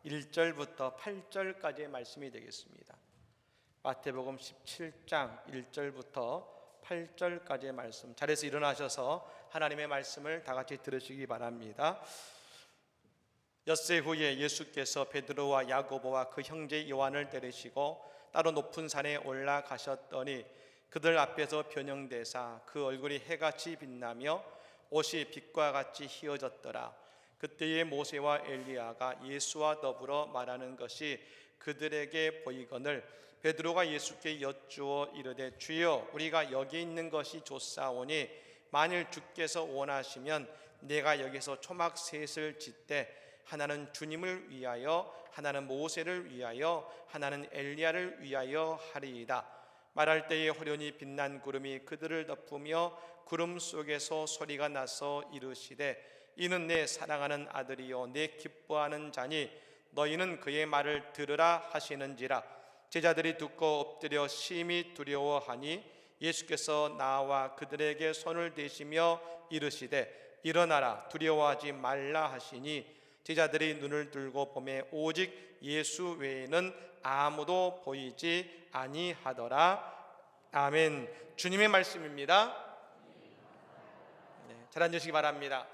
(1절부터) (8절까지의) 말씀이 되겠습니다. 마태복음 17장 (1절부터) (8절까지의) 말씀, 자리에서 일어나셔서 하나님의 말씀을 다 같이 들으시기 바랍니다. 엿새 후에 예수께서 베드로와 야고보와 그 형제 요한을 데리시고 따로 높은 산에 올라가셨더니 그들 앞에서 변형되사 그 얼굴이 해같이 빛나며 옷이 빛과 같이 희어졌더라. 그때에 모세와 엘리야가 예수와 더불어 말하는 것이 그들에게 보이거늘 베드로가 예수께 여쭈어 이르되 주여, 우리가 여기 있는 것이 좋사오니 만일 주께서 원하시면 내가 여기서 초막 셋을 짓되 하나는 주님을 위하여, 하나는 모세를 위하여, 하나는 엘리야를 위하여 하리이다. 말할 때에 호련히 빛난 구름이 그들을 덮으며 구름 속에서 소리가 나서 이르시되 이는 내 사랑하는 아들이요 내 기뻐하는 자니 너희는 그의 말을 들으라 하시는지라. 제자들이 듣고 엎드려 심히 두려워하니 예수께서 나와 그들에게 손을 대시며 이르시되 일어나라, 두려워하지 말라 하시니 제자들이 눈을 들고 보매 오직 예수 외에는 아무도 보이지 아니하더라. 아멘. 주님의 말씀입니다. 잘 앉으시기 바랍니다.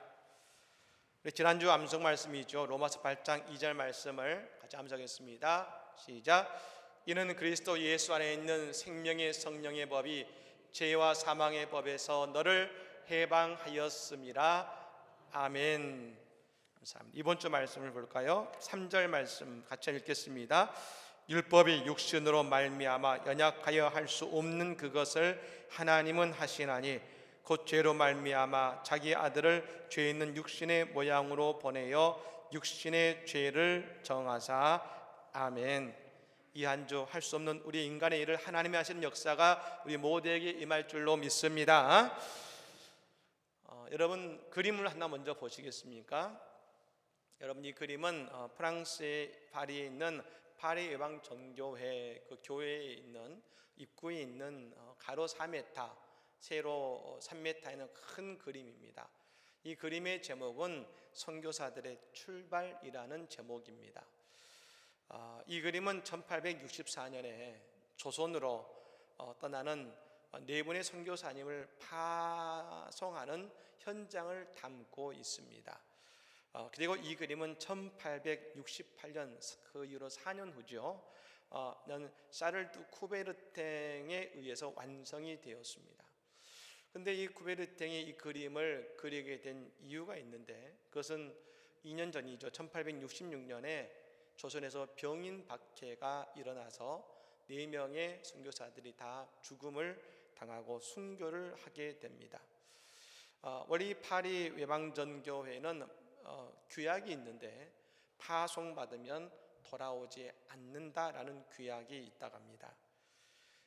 지난주 암송 말씀이죠. 로마서 8장 2절 말씀을 같이 암송했습니다. 시작. 이는 그리스도 예수 안에 있는 생명의 성령의 법이 죄와 사망의 법에서 너를 해방하였음이라. 아멘. 감사합니다. 이번 주 말씀을 볼까요? 3절 말씀 같이 읽겠습니다. 율법이 육신으로 말미암아 연약하여 할 수 없는 그것을 하나님은 하시나니 곧 죄로 말미암아 자기 아들을 죄 있는 육신의 모양으로 보내어 육신의 죄를 정하사. 아멘. 이 한 주 할 수 없는 우리 인간의 일을 하나님이 하시는 역사가 우리 모두에게 임할 줄로 믿습니다. 여러분, 그림을 하나 먼저 보시겠습니까? 여러분, 이 그림은 프랑스의 파리에 있는 파리 외방 전교회 그 교회에 있는 입구에 있는 가로 4m, 세로 3m에 있는 큰 그림입니다. 이 그림의 제목은 선교사들의 출발이라는 제목입니다. 이 그림은 1864년에 조선으로 떠나는 네 분의 선교사님을 파송하는 현장을 담고 있습니다. 그리고 이 그림은 1868년, 그 이후로 4년 후죠, 샤를드 쿠베르탱에 의해서 완성이 되었습니다. 그런데 이 쿠베르탱이 이 그림을 그리게 된 이유가 있는데, 그것은 2년 전이죠. 1866년에 조선에서 병인 박해가 일어나서 4명의 선교사들이 다 죽음을 당하고 순교를 하게 됩니다. 원래 파리 외방전교회는 규약이 있는데 파송받으면 돌아오지 않는다라는 규약이 있다고 합니다.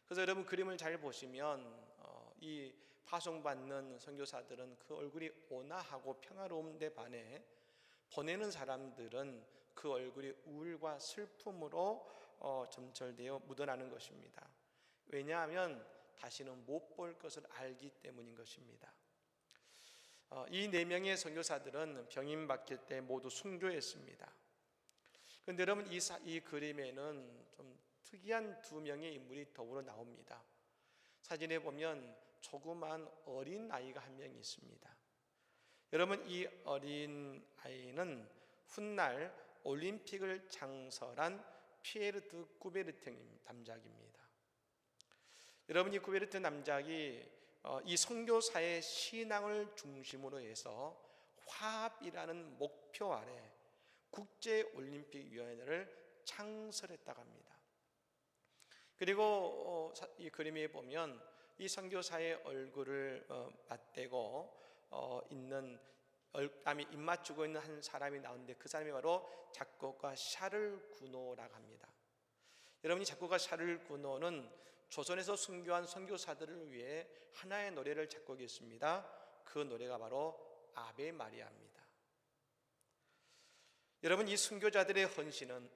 그래서 여러분, 그림을 잘 보시면 이 파송받는 선교사들은 그 얼굴이 온화하고 평화로운데 반해 보내는 사람들은 그 얼굴이 우울과 슬픔으로 점철되어 묻어나는 것입니다. 왜냐하면 다시는 못 볼 것을 알기 때문인 것입니다. 이 4명의 선교사들은 병임 박힐 때 모두 순교했습니다. 그런데 여러분, 이 그림에는 좀 특이한 2명의 인물이 더불어 나옵니다. 사진에 보면 조그만 어린 아이가 한 명 있습니다. 여러분, 이 어린 아이는 훗날 올림픽을 창설한 피에르 드 쿠베르탱 남작입니다. 여러분, 이 쿠베르탱 남작이 이 선교사의 신앙을 중심으로 해서 화합이라는 목표 아래 국제올림픽위원회를 창설했다고 합니다. 그리고 이 그림에 보면 이 선교사의 얼굴을 맞대고 있는, 얼감이 입 맞추고 있는 한 사람이 나오는데 그 사람이 바로 작곡가 샤를 구노라고 합니다. 여러분이 작곡가 샤를 구노는 조선에서 순교한 선교사들을 위해 하나의 노래를 작곡했습니다. 그 노래가 바로 아베 마리아입니다. 여러분, 이 순교자들의 헌신은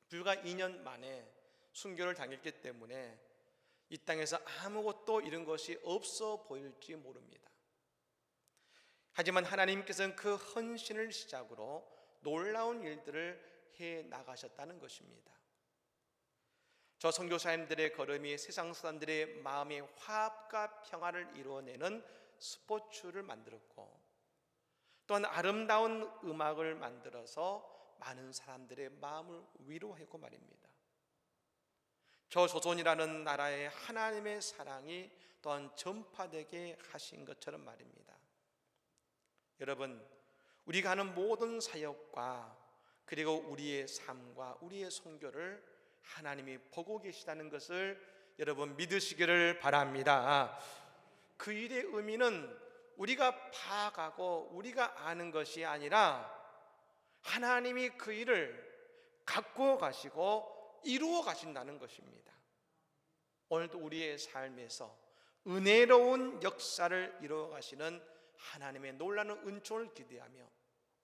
불과 2년 만에 순교를 당했기 때문에 이 땅에서 아무것도 이런 것이 없어 보일지 모릅니다. 하지만 하나님께서는 그 헌신을 시작으로 놀라운 일들을 해 나가셨다는 것입니다. 저 선교사님들의 걸음이 세상 사람들의 마음의 화합과 평화를 이루어내는 스포츠를 만들었고, 또한 아름다운 음악을 만들어서 많은 사람들의 마음을 위로하고 말입니다. 저 조선이라는 나라에 하나님의 사랑이 또한 전파되게 하신 것처럼 말입니다. 여러분, 우리가 하는 모든 사역과 그리고 우리의 삶과 우리의 선교를 하나님이 보고 계시다는 것을 여러분 믿으시기를 바랍니다. 그 일의 의미는 우리가 파악하고 우리가 아는 것이 아니라 하나님이 그 일을 갖고 가시고 이루어 가신다는 것입니다. 오늘도 우리의 삶에서 은혜로운 역사를 이루어 가시는 하나님의 놀라운 은총을 기대하며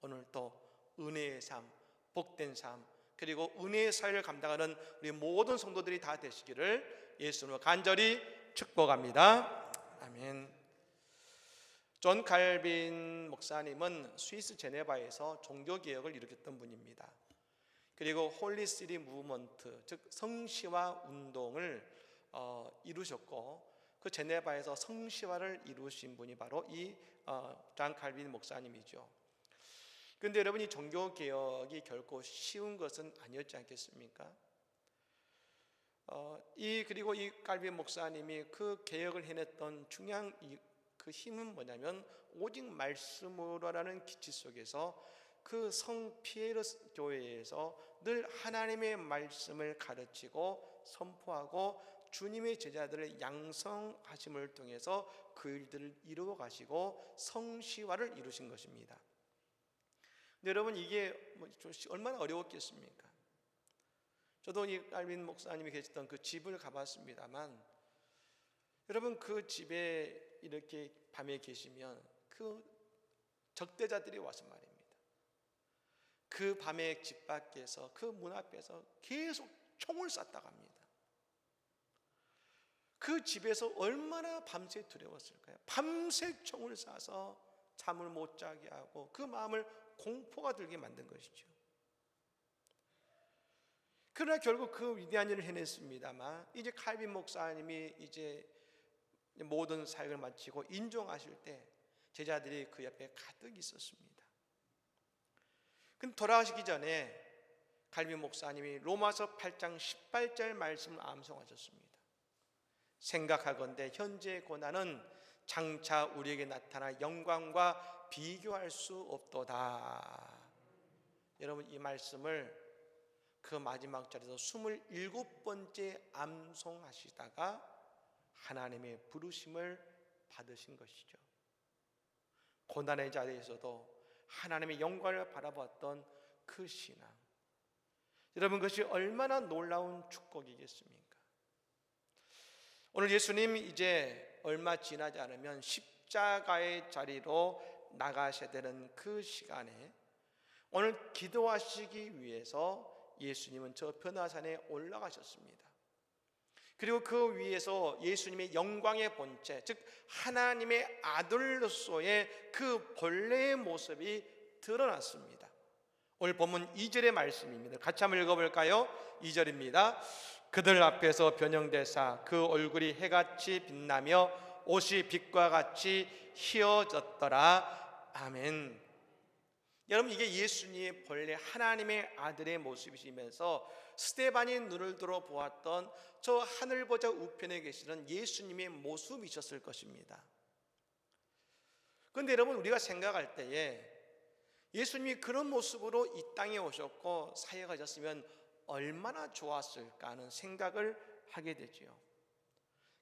오늘도 은혜의 삶, 복된 삶, 그리고 은혜의 사회를 감당하는 우리 모든 성도들이 다 되시기를 예수님으로 간절히 축복합니다. 아멘. 존 칼빈 목사님은 스위스 제네바에서 종교개혁을 일으켰던 분입니다. 그리고 홀리시티 무브먼트, 즉 성시화 운동을 이루셨고, 그 제네바에서 성시화를 이루신 분이 바로 이 존 칼빈 목사님이죠. 그런데 여러분, 이 종교개혁이 결코 쉬운 것은 아니었지 않겠습니까? 그리고 이 칼빈 목사님이 그 개혁을 해냈던 중요한 그 힘은 뭐냐면 오직 말씀으로라는 기치 속에서 그 성 피에르 교회에서 늘 하나님의 말씀을 가르치고 선포하고 주님의 제자들을 양성하심을 통해서 그 일들을 이루어 가시고 성시화를 이루신 것입니다. 근데 여러분, 이게 얼마나 어려웠겠습니까? 저도 이 칼빈 목사님이 계셨던 그 집을 가봤습니다만, 여러분 그 집에 이렇게 밤에 계시면 그 적대자들이 와서 말입니다, 그 밤에 집 밖에서 그 문 앞에서 계속 총을 쐈다 갑니다. 그 집에서 얼마나 밤새 두려웠을까요? 밤새 총을 쏴서 잠을 못 자게 하고 그 마음을 공포가 들게 만든 것이죠. 그러나 결국 그 위대한 일을 해냈습니다만, 이제 칼빈 목사님이 이제 모든 사역을 마치고 인종하실 때 제자들이 그 옆에 가득 있었습니다. 근데 돌아가시기 전에 칼빈 목사님이 로마서 8장 18절 말씀을 암송하셨습니다. 생각하건대 현재의 고난은 장차 우리에게 나타날 영광과 비교할 수 없도다. 여러분, 이 말씀을 그 마지막 자리에서 27번째 암송하시다가 하나님의 부르심을 받으신 것이죠. 고난의 자리에서도 하나님의 영광을 바라봤던 그 신앙, 여러분, 그것이 얼마나 놀라운 축복이겠습니까? 오늘 예수님 이제 얼마 지나지 않으면 십자가의 자리로 나가셔야 되는 그 시간에 오늘 기도하시기 위해서 예수님은 저 변화산에 올라가셨습니다. 그리고 그 위에서 예수님의 영광의 본체, 즉 하나님의 아들로서의 그 본래의 모습이 드러났습니다. 오늘 본문 2절의 말씀입니다. 같이 한번 읽어볼까요? 2절입니다. 그들 앞에서 변형되사 그 얼굴이 해같이 빛나며 옷이 빛과 같이 희어졌더라. 아멘. 여러분, 이게 예수님의 본래 하나님의 아들의 모습이시면서 스데반이 눈을 들어 보았던 저 하늘 보좌 우편에 계시는 예수님의 모습이셨을 것입니다. 그런데 여러분, 우리가 생각할 때에 예수님이 그런 모습으로 이 땅에 오셨고 사역하셨으면 얼마나 좋았을까 하는 생각을 하게 되지요.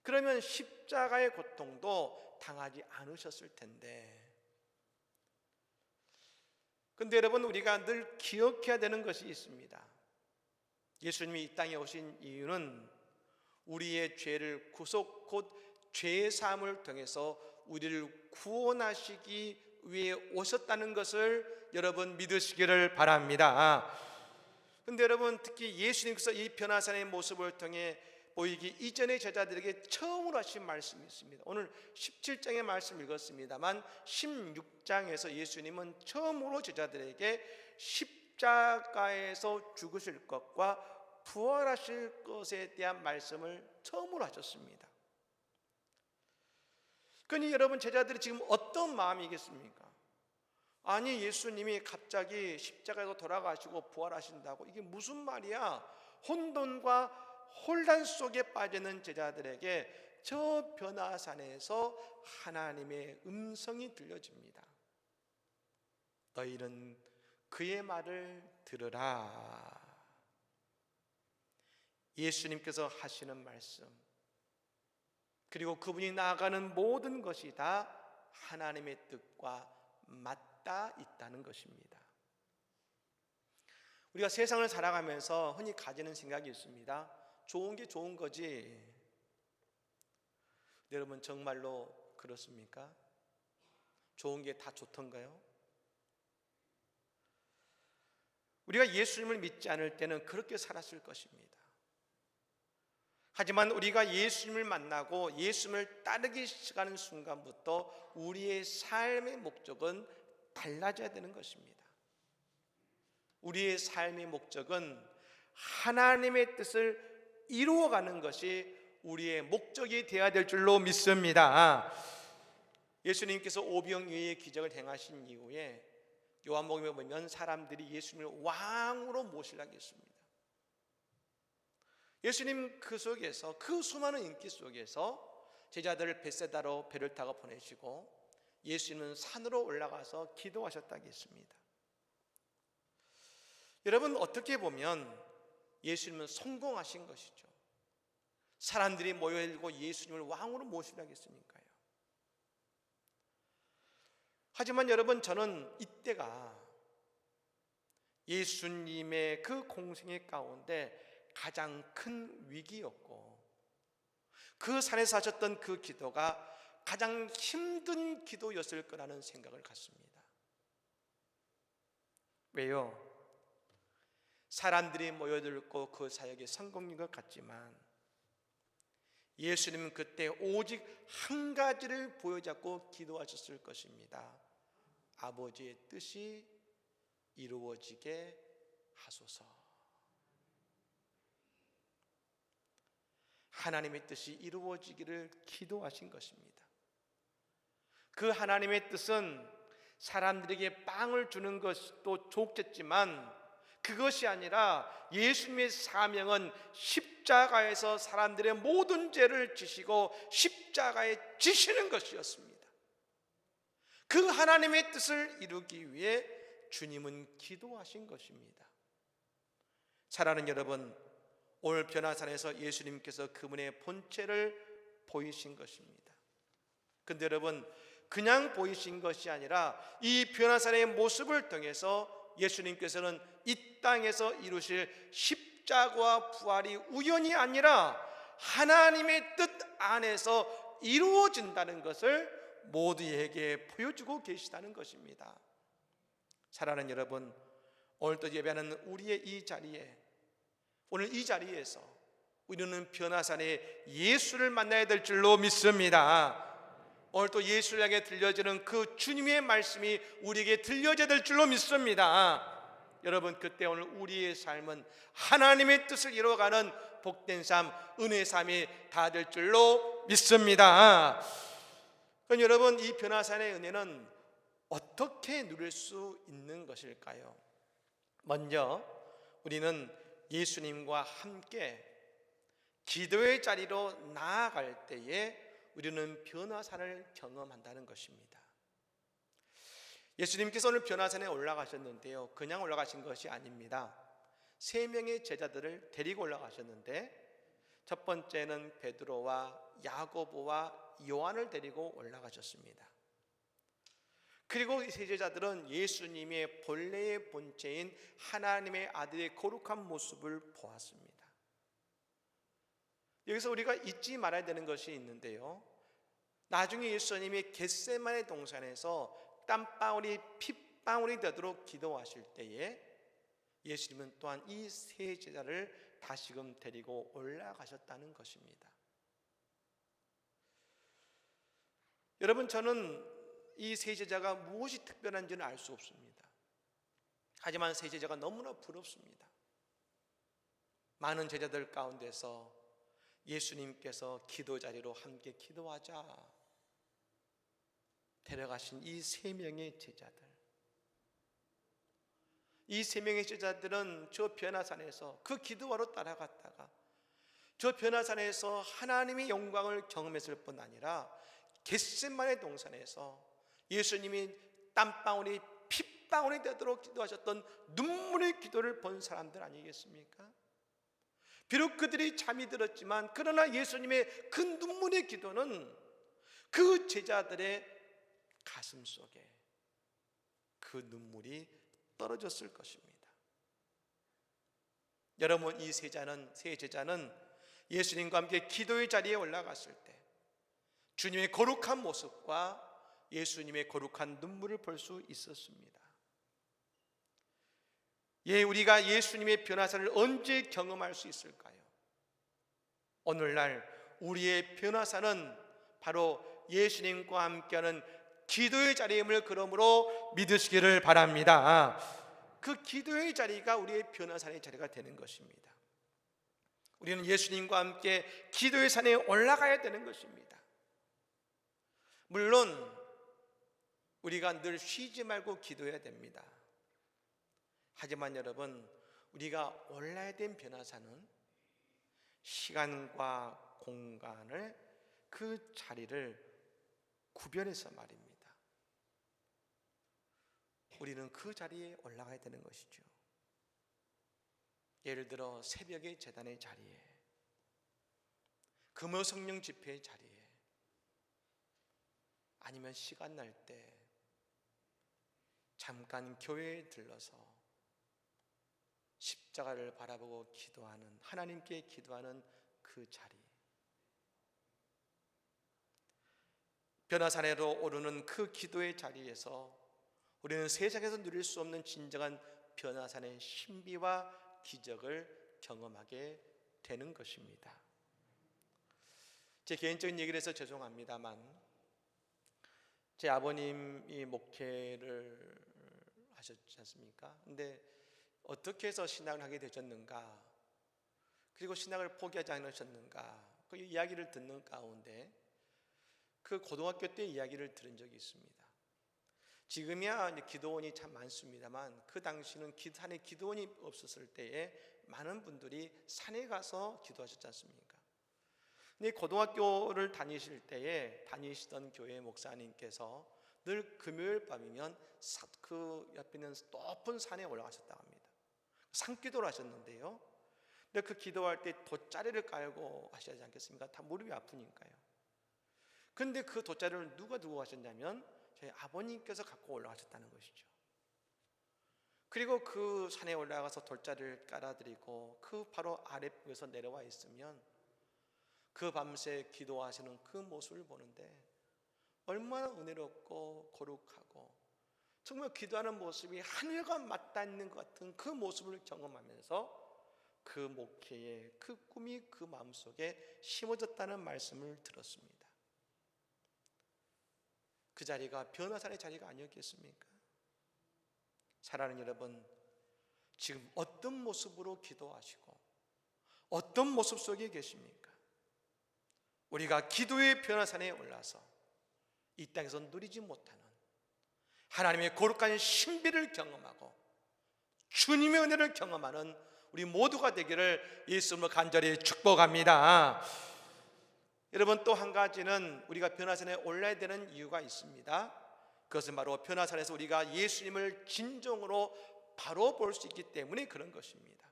그러면 십자가의 고통도 당하지 않으셨을 텐데, 근데 여러분, 우리가 늘 기억해야 되는 것이 있습니다. 예수님이 이 땅에 오신 이유는 우리의 죄를 구속, 곧 죄사함을 통해서 우리를 구원하시기 위해 오셨다는 것을 여러분 믿으시기를 바랍니다. 근데 여러분, 특히 예수님께서 이 변화산의 모습을 통해 보이기 이전의 제자들에게 처음으로 하신 말씀이 있습니다. 오늘 17장의 말씀 읽었습니다만 16장에서 예수님은 처음으로 제자들에게 십자가에서 죽으실 것과 부활하실 것에 대한 말씀을 처음으로 하셨습니다. 그러니 여러분, 제자들이 지금 어떤 마음이겠습니까? 아니, 예수님이 갑자기 십자가에서 돌아가시고 부활하신다고, 이게 무슨 말이야? 혼돈과 혼란 속에 빠지는 제자들에게 저 변화산에서 하나님의 음성이 들려집니다. 너희는 그의 말을 들으라. 예수님께서 하시는 말씀, 그리고 그분이 나아가는 모든 것이 다 하나님의 뜻과 맞닿아 있다는 것입니다. 우리가 세상을 살아가면서 흔히 가지는 생각이 있습니다. 좋은 게 좋은 거지. 여러분, 정말로 그렇습니까? 좋은 게 다 좋던가요? 우리가 예수님을 믿지 않을 때는 그렇게 살았을 것입니다. 하지만 우리가 예수님을 만나고 예수님을 따르기 시작하는 순간부터 우리의 삶의 목적은 달라져야 되는 것입니다. 우리의 삶의 목적은 하나님의 뜻을 이루어가는 것이 우리의 목적이 되어야 될 줄로 믿습니다. 예수님께서 오병이어의 기적을 행하신 이후에 요한복음에 보면 사람들이 예수님을 왕으로 모시려고 했습니다. 예수님 그 속에서, 그 수많은 인기 속에서 제자들을 벳세다로 배를 타고 보내시고 예수님은 산으로 올라가서 기도하셨다고 했습니다. 여러분, 어떻게 보면 예수님은 성공하신 것이죠. 사람들이 모여들고 예수님을 왕으로 모시려고 했으니까요. 하지만 여러분, 저는 이때가 예수님의 그 공생의 가운데 가장 큰 위기였고, 그 산에서 하셨던 그 기도가 가장 힘든 기도였을 거라는 생각을 갖습니다. 왜요? 사람들이 모여들고 그 사역에 성공인 것 같지만 예수님은 그때 오직 한 가지를 보여잡고 기도하셨을 것입니다. 아버지의 뜻이 이루어지게 하소서. 하나님의 뜻이 이루어지기를 기도하신 것입니다. 그 하나님의 뜻은 사람들에게 빵을 주는 것도 좋겠지만 그것이 아니라 예수님의 사명은 십자가에서 사람들의 모든 죄를 지시고 십자가에 지시는 것이었습니다. 그 하나님의 뜻을 이루기 위해 주님은 기도하신 것입니다. 사랑하는 여러분, 오늘 변화산에서 예수님께서 그분의 본체를 보이신 것입니다. 그런데 여러분, 그냥 보이신 것이 아니라 이 변화산의 모습을 통해서 예수님께서는 이 땅에서 이루실 십자가와 부활이 우연이 아니라 하나님의 뜻 안에서 이루어진다는 것을 모두에게 보여주고 계시다는 것입니다. 사랑하는 여러분, 오늘도 예배하는 우리의 이 자리에, 오늘 이 자리에서 우리는 변화산에 예수를 만나야 될 줄로 믿습니다. 오늘 또 예수를 향해 들려지는 그 주님의 말씀이 우리에게 들려져야 될 줄로 믿습니다. 여러분, 그때 오늘 우리의 삶은 하나님의 뜻을 이루어가는 복된 삶, 은혜의 삶이 다 될 줄로 믿습니다. 그럼 여러분, 이 변화산의 은혜는 어떻게 누릴 수 있는 것일까요? 먼저 우리는 예수님과 함께 기도의 자리로 나아갈 때에 우리는 변화산을 경험한다는 것입니다. 예수님께서 오늘 변화산에 올라가셨는데요, 그냥 올라가신 것이 아닙니다. 3명의 제자들을 데리고 올라가셨는데, 첫 번째는 베드로와 야고보와 요한을 데리고 올라가셨습니다. 그리고 이 3제자들은 예수님의 본래의 본체인 하나님의 아들의 거룩한 모습을 보았습니다. 여기서 우리가 잊지 말아야 되는 것이 있는데요, 나중에 예수님이 겟세마네 동산에서 땀방울이 핏방울이 되도록 기도하실 때에 예수님은 또한 이 3제자를 다시금 데리고 올라가셨다는 것입니다. 여러분, 저는 이 세 제자가 무엇이 특별한지는 알 수 없습니다. 하지만 세 제자가 너무나 부럽습니다. 많은 제자들 가운데서 예수님께서 기도 자리로 함께 기도하자 데려가신 이 세 명의 제자들, 이 세 명의 제자들은 저 변화산에서 그 기도하러 따라갔다가 저 변화산에서 하나님의 영광을 경험했을 뿐 아니라 겟세마네 동산에서 예수님이 땀방울이 핏방울이 되도록 기도하셨던 눈물의 기도를 본 사람들 아니겠습니까? 비록 그들이 잠이 들었지만 그러나 예수님의 그 눈물의 기도는 그 제자들의 가슴 속에 그 눈물이 떨어졌을 것입니다. 여러분, 이 세 제자는 예수님과 함께 기도의 자리에 올라갔을 때 주님의 거룩한 모습과 예수님의 거룩한 눈물을 볼 수 있었습니다. 우리가 예수님의 변화사를 언제 경험할 수 있을까요? 오늘날 우리의 변화사는 바로 예수님과 함께하는 기도의 자리임을 그러므로 믿으시기를 바랍니다. 그 기도의 자리가 우리의 변화산의 자리가 되는 것입니다. 우리는 예수님과 함께 기도의 산에 올라가야 되는 것입니다. 물론 우리가 늘 쉬지 말고 기도해야 됩니다. 하지만 여러분, 우리가 올라야 된 변화산은 시간과 공간을 그 자리를 구별해서 말입니다. 우리는 그 자리에 올라가야 되는 것이죠. 예를 들어 새벽의 제단의 자리에, 금요성령 집회의 자리에, 아니면 시간 날 때 잠깐 교회에 들러서 십자가를 바라보고 기도하는, 하나님께 기도하는 그 자리, 변화산으로 오르는 그 기도의 자리에서 우리는 세상에서 누릴 수 없는 진정한 변화산의 신비와 기적을 경험하게 되는 것입니다. 제 개인적인 얘기를 해서 죄송합니다만, 제 아버님이 목회를 하셨지 않습니까? 근데 어떻게 해서 신앙을 하게 되셨는가, 그리고 신앙을 포기하지 않으셨는가, 그 이야기를 듣는 가운데 그 고등학교 때 이야기를 들은 적이 있습니다. 지금이야 기도원이 참 많습니다만 그 당시는 산에 기도원이 없었을 때에 많은 분들이 산에 가서 기도하셨지 않습니까? 근데 고등학교를 다니실 때에 다니시던 교회 목사님께서 늘 금요일 밤이면 그 옆에 있는 높은 산에 올라가셨다고 합니다. 산기도를 하셨는데요, 근데 그 기도할 때 돗자리를 깔고 하셔야 하지 않겠습니까? 다 무릎이 아프니까요. 근데 그 돗자리를 누가 두고 가셨냐면 저희 아버님께서 갖고 올라가셨다는 것이죠. 그리고 그 산에 올라가서 돗자리를 깔아드리고 그 바로 아랫부에서 내려와 있으면 그 밤새 기도하시는 그 모습을 보는데 얼마나 은혜롭고 거룩하고 정말 기도하는 모습이 하늘과 맞닿는 것 같은 그 모습을 경험하면서 그 목회의 그 꿈이 그 마음속에 심어졌다는 말씀을 들었습니다. 그 자리가 변화산의 자리가 아니었겠습니까? 사랑하는 여러분, 지금 어떤 모습으로 기도하시고 어떤 모습 속에 계십니까? 우리가 기도의 변화산에 올라서 이 땅에서 누리지 못하는 하나님의 거룩한 신비를 경험하고 주님의 은혜를 경험하는 우리 모두가 되기를 예수님으로 간절히 축복합니다. 여러분, 또 한 가지는 우리가 변화산에 올라야 되는 이유가 있습니다. 그것은 바로 변화산에서 우리가 예수님을 진정으로 바로 볼 수 있기 때문에 그런 것입니다.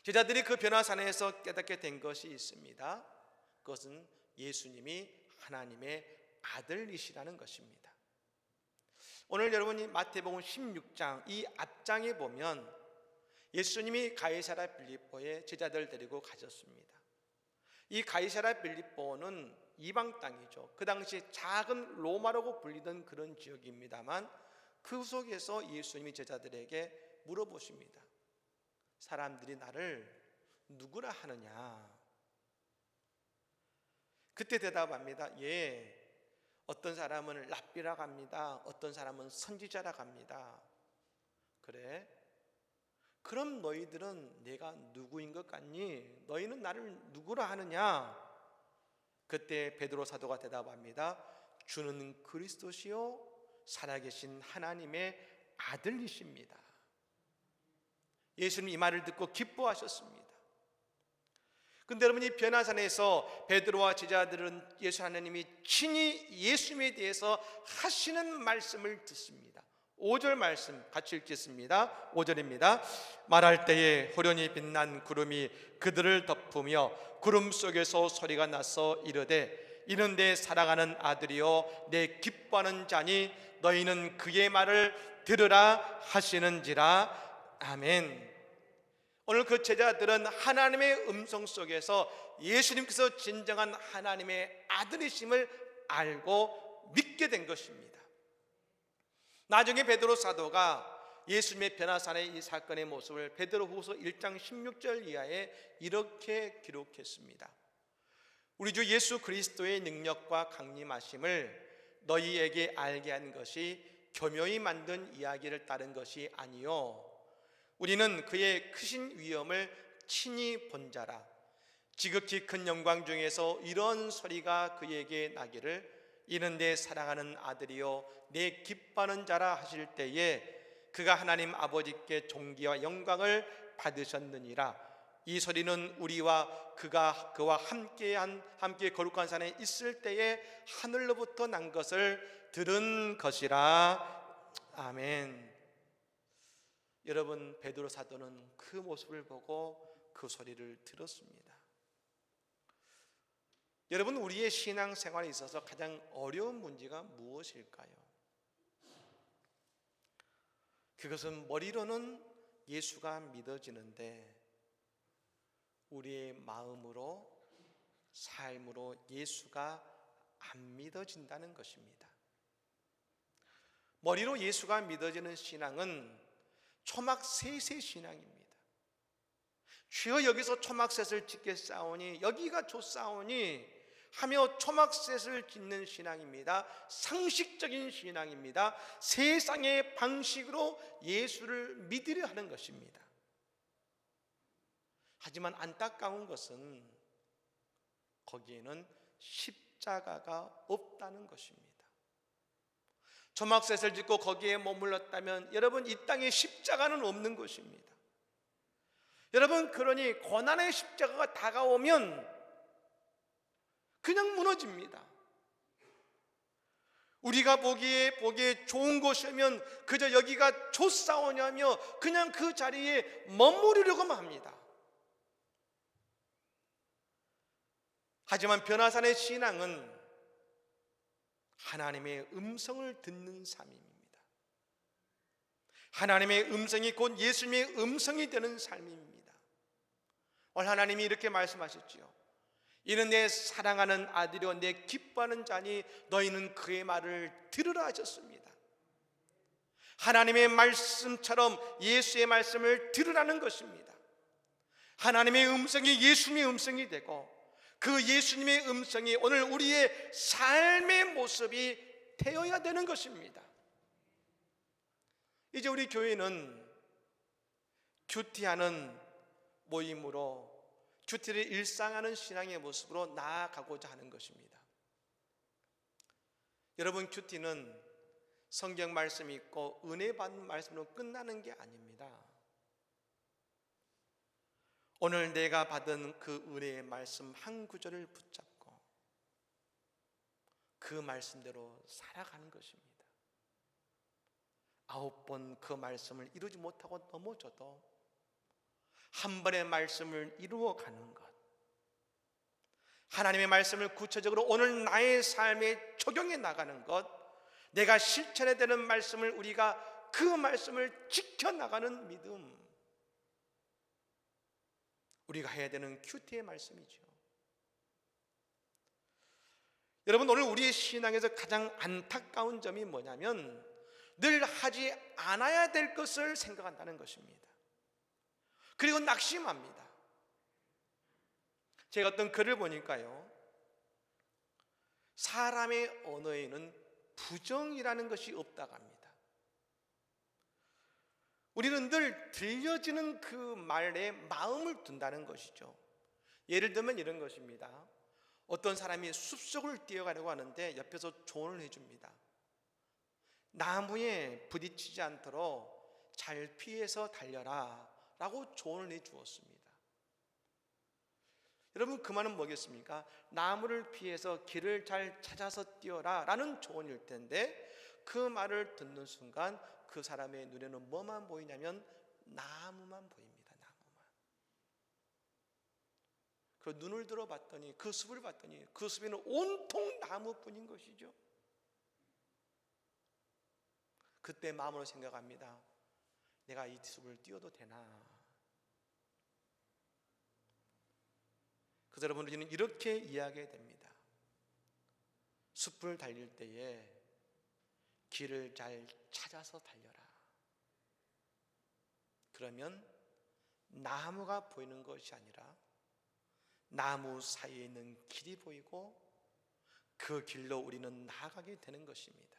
제자들이 그 변화산에서 깨닫게 된 것이 있습니다. 그것은 예수님이 하나님의 아들이시라는 것입니다. 오늘 여러분이 마태복음 16장 이 앞장에 보면 예수님이 가이사랴 빌립보에 제자들 데리고 가셨습니다. 이 가이사랴 빌립보는 이방 땅이죠. 그 당시 작은 로마라고 불리던 그런 지역입니다만 그 속에서 예수님이 제자들에게 물어보십니다. 사람들이 나를 누구라 하느냐? 그때 대답합니다. 예, 어떤 사람은 랍비라고 합니다. 어떤 사람은 선지자라고 합니다. 그래? 그럼 너희들은 내가 누구인 것 같니? 너희는 나를 누구라 하느냐? 그때 베드로 사도가 대답합니다. 주는 그리스도시요 살아계신 하나님의 아들이십니다. 예수님 이 말을 듣고 기뻐하셨습니다. 근데 여러분, 이 변화산에서 베드로와 제자들은 예수 하나님이 친히 예수님에 대해서 하시는 말씀을 듣습니다. 5절 말씀 같이 읽겠습니다. 5절입니다. 말할 때에 호련히 빛난 구름이 그들을 덮으며 구름 속에서 소리가 나서 이르되 이는 내 사랑하는 아들이요 내 기뻐하는 자니 너희는 그의 말을 들으라 하시는지라. 아멘. 오늘 그 제자들은 하나님의 음성 속에서 예수님께서 진정한 하나님의 아들이심을 알고 믿게 된 것입니다. 나중에 베드로 사도가 예수님의 변화산의 이 사건의 모습을 베드로후서 1장 16절 이하에 이렇게 기록했습니다. 우리 주 예수 그리스도의 능력과 강림하심을 너희에게 알게 한 것이 교묘히 만든 이야기를 따른 것이 아니요 우리는 그의 크신 위엄을 친히 본 자라. 지극히 큰 영광 중에서 이런 소리가 그에게 나기를 이는 내 사랑하는 아들이요 내 기뻐하는 자라 하실 때에 그가 하나님 아버지께 존귀와 영광을 받으셨느니라. 이 소리는 우리와 그와 함께 거룩한 산에 있을 때에 하늘로부터 난 것을 들은 것이라. 아멘. 여러분, 베드로 사도는 그 모습을 보고 그 소리를 들었습니다. 여러분, 우리의 신앙생활에 있어서 가장 어려운 문제가 무엇일까요? 그것은 머리로는 예수가 믿어지는데 우리의 마음으로, 삶으로 예수가 안 믿어진다는 것입니다. 머리로 예수가 믿어지는 신앙은 초막셋의 신앙입니다. 주여 여기서 초막셋을 짓겠사오니 여기가 좋사오니 하며 초막셋을 짓는 신앙입니다. 상식적인 신앙입니다. 세상의 방식으로 예수를 믿으려 하는 것입니다. 하지만 안타까운 것은 거기에는 십자가가 없다는 것입니다. 초막셋을 짓고 거기에 머물렀다면 여러분, 이 땅에 십자가는 없는 것입니다. 여러분, 그러니 고난의 십자가가 다가오면 그냥 무너집니다. 우리가 보기에 좋은 곳이면 그저 여기가 좋사오냐며 그냥 그 자리에 머무르려고만 합니다. 하지만 변화산의 신앙은 하나님의 음성을 듣는 삶입니다. 하나님의 음성이 곧 예수님의 음성이 되는 삶입니다. 오늘 하나님이 이렇게 말씀하셨지요. 이는 내 사랑하는 아들이요 내 기뻐하는 자니 너희는 그의 말을 들으라 하셨습니다. 하나님의 말씀처럼 예수의 말씀을 들으라는 것입니다. 하나님의 음성이 예수님의 음성이 되고 그 예수님의 음성이 오늘 우리의 삶의 모습이 되어야 되는 것입니다. 이제 우리 교회는 큐티하는 모임으로 큐티를 일상하는 신앙의 모습으로 나아가고자 하는 것입니다. 여러분, 큐티는 성경 말씀이 있고 은혜 받는 말씀으로 끝나는 게 아닙니다. 오늘 내가 받은 그 은혜의 말씀 한 구절을 붙잡고 그 말씀대로 살아가는 것입니다. 9번 그 말씀을 이루지 못하고 넘어져도 한 번의 말씀을 이루어가는 것, 하나님의 말씀을 구체적으로 오늘 나의 삶에 적용해 나가는 것, 내가 실천해야 되는 말씀을 우리가 그 말씀을 지켜나가는 믿음, 우리가 해야 되는 큐티의 말씀이죠. 여러분, 오늘 우리의 신앙에서 가장 안타까운 점이 뭐냐면 늘 하지 않아야 될 것을 생각한다는 것입니다. 그리고 낙심합니다. 제가 어떤 글을 보니까요, 사람의 언어에는 부정이라는 것이 없다고 합니다. 우리는 늘 들려지는 그 말에 마음을 둔다는 것이죠. 예를 들면 이런 것입니다. 어떤 사람이 숲속을 뛰어가려고 하는데 옆에서 조언을 해줍니다. 나무에 부딪히지 않도록 잘 피해서 달려라 라고 조언을 해주었습니다. 여러분, 그 말은 뭐겠습니까? 나무를 피해서 길을 잘 찾아서 뛰어라 라는 조언일 텐데, 그 말을 듣는 순간 그 사람의 눈에는 뭐만 보이냐면 나무만 보입니다. 나무만. 그 눈을 들어봤더니, 그 숲을 봤더니 그 숲에는 온통 나무뿐인 것이죠. 그때 마음으로 생각합니다. 내가 이 숲을 뛰어도 되나? 그래서 여러분, 우리는 이렇게 이야기해야 됩니다. 숲을 달릴 때에 길을 잘 찾아서 달려라. 그러면 나무가 보이는 것이 아니라 나무 사이에 있는 길이 보이고 그 길로 우리는 나아가게 되는 것입니다.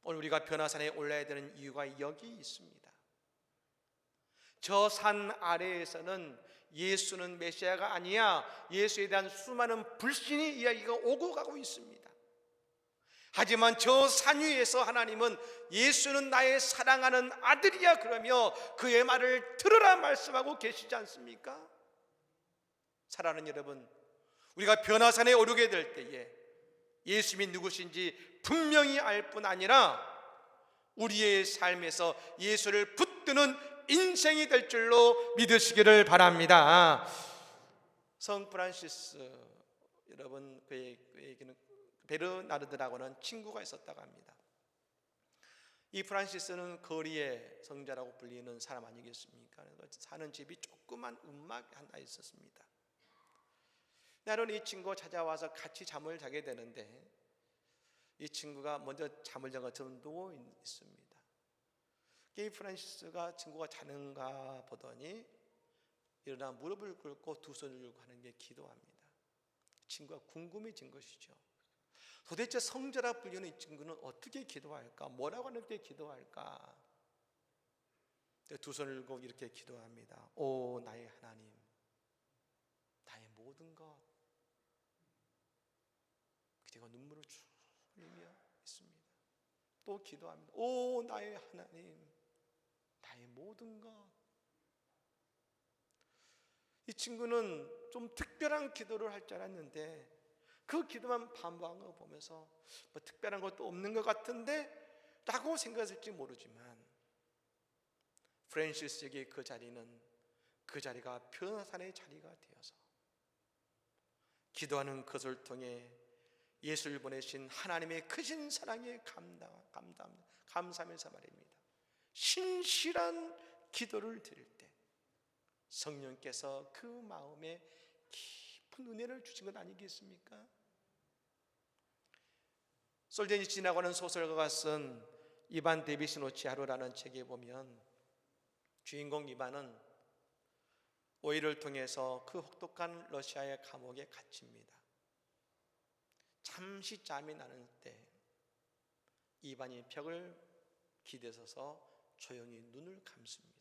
오늘 우리가 변화산에 올라야 되는 이유가 여기 있습니다. 저 산 아래에서는 예수는 메시아가 아니야, 예수에 대한 수많은 불신의 이야기가 오고 가고 있습니다. 하지만 저 산 위에서 하나님은 예수는 나의 사랑하는 아들이야 그러며 그의 말을 들으라 말씀하고 계시지 않습니까? 사랑하는 여러분, 우리가 변화산에 오르게 될 때에 예수님이 누구신지 분명히 알 뿐 아니라 우리의 삶에서 예수를 붙드는 인생이 될 줄로 믿으시기를 바랍니다. 성 프란시스, 여러분, 그에게는 베르나르드라고는 친구가 있었다고 합니다. 이 프란시스는 거리의 성자라고 불리는 사람 아니겠습니까? 사는 집이 조그만 움막이 하나 있었습니다. 나는 이 친구가 찾아와서 같이 잠을 자게 되는데, 이 친구가 먼저 잠을 자고 좀 누워 있습니다. 이 프란시스가 친구가 자는가 보더니 일어나 무릎을 꿇고 두 손을 들고 하는 게 기도합니다. 친구가 궁금해진 것이죠. 도대체 성자라 불리는 이 친구는 어떻게 기도할까? 뭐라고 하는 게 기도할까? 두 손을 들고 이렇게 기도합니다. 오 나의 하나님, 나의 모든 것. 그리고 눈물을 쭉 흘리며 있습니다. 또 기도합니다. 오 나의 하나님, 나의 모든 것. 이 친구는 좀 특별한 기도를 할 줄 알았는데 그 기도만 반복한 거 보면서 뭐 특별한 것도 없는 것 같은데 라고 생각했을지 모르지만, 프란시스에게 그 자리가 변화산의 자리가 되어서 기도하는 것을 통해 예수를 보내신 하나님의 크신 사랑에 감사하면서 말입니다. 신실한 기도를 드릴 때 성령께서 그 마음에 깊은 은혜를 주신 것 아니겠습니까? 솔제니치나고 하는 소설가가 쓴 이반 데비스노치하루라는 책에 보면 주인공 이반은 오해를 통해서 그 혹독한 러시아의 감옥에 갇힙니다. 잠시 잠이 나는 때 이반이 벽을 기대서서 조용히 눈을 감습니다.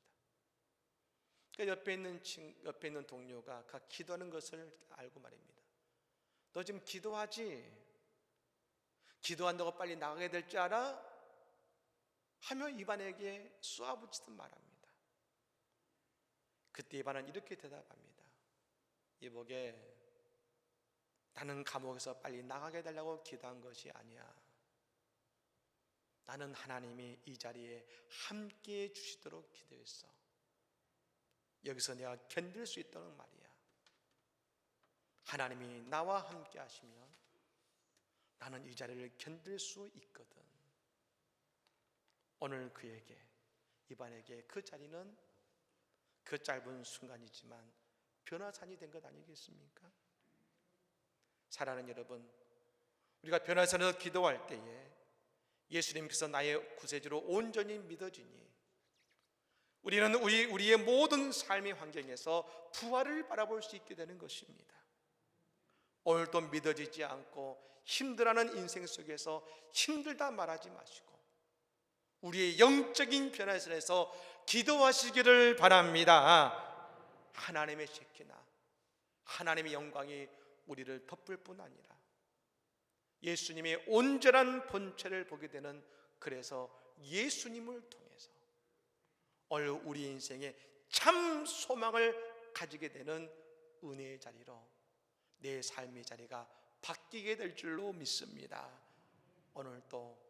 그 옆에 있는 동료가 그 기도하는 것을 알고 말입니다. 너 지금 기도하지? 기도한다고 빨리 나가게 될 줄 알아? 하며 이반에게 쏘아붙이듯 말합니다. 그때 이반은 이렇게 대답합니다. 이보게, 나는 감옥에서 빨리 나가게 해달라고 기도한 것이 아니야. 나는 하나님이 이 자리에 함께해 주시도록 기도했어. 여기서 내가 견딜 수 있다는 말이야. 하나님이 나와 함께 하시면 나는 이 자리를 견딜 수 있거든. 오늘 그에게, 이반에게 그 자리는 그 짧은 순간이지만 변화산이 된 것 아니겠습니까? 사랑하는 여러분, 우리가 변화산에서 기도할 때에 예수님께서 나의 구세주로 온전히 믿어지니 우리는 우리의 모든 삶의 환경에서 부활을 바라볼 수 있게 되는 것입니다. 오늘도 믿어지지 않고 힘들어하는 인생 속에서 힘들다 말하지 마시고 우리의 영적인 변화에 대해서 기도하시기를 바랍니다. 하나님의 shekinah, 하나님의 영광이 우리를 덮을 뿐 아니라 예수님의 온전한 본체를 보게 되는, 그래서 예수님을 통해서 오늘 우리 인생에 참 소망을 가지게 되는 은혜의 자리로 내 삶의 자리가 바뀌게 될 줄로 믿습니다. 오늘도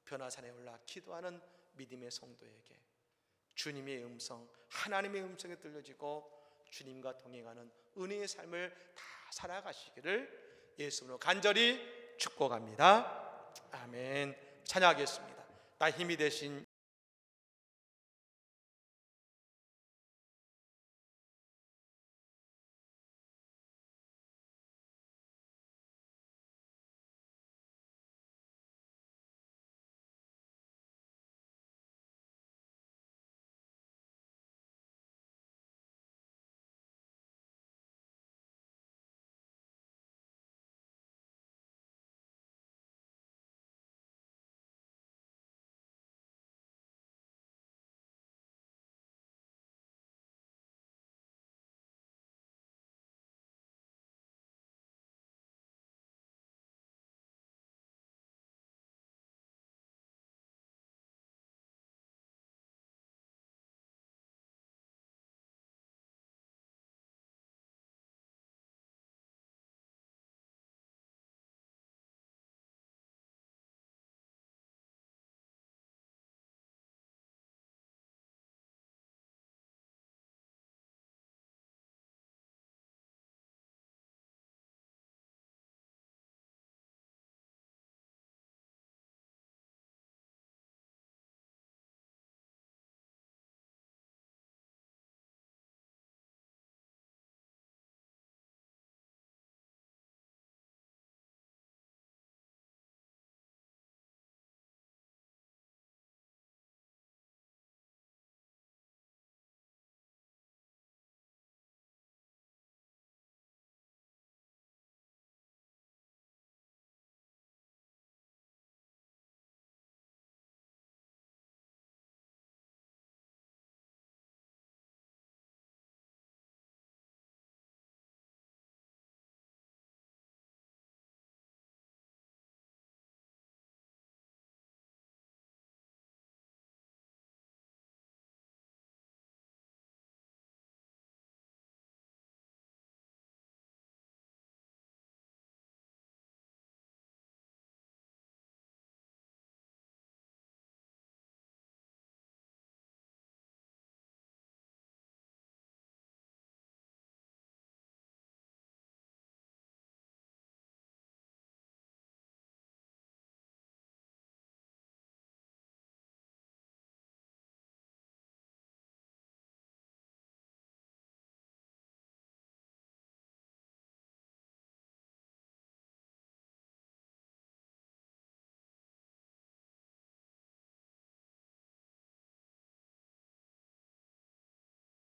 변화산에 올라 기도하는 믿음의 성도에게 주님의 음성, 하나님의 음성이 들려지고 주님과 동행하는 은혜의 삶을 다 살아가시기를 예수님으로 간절히 축복합니다. 아멘. 찬양하겠습니다. 나 힘이 되신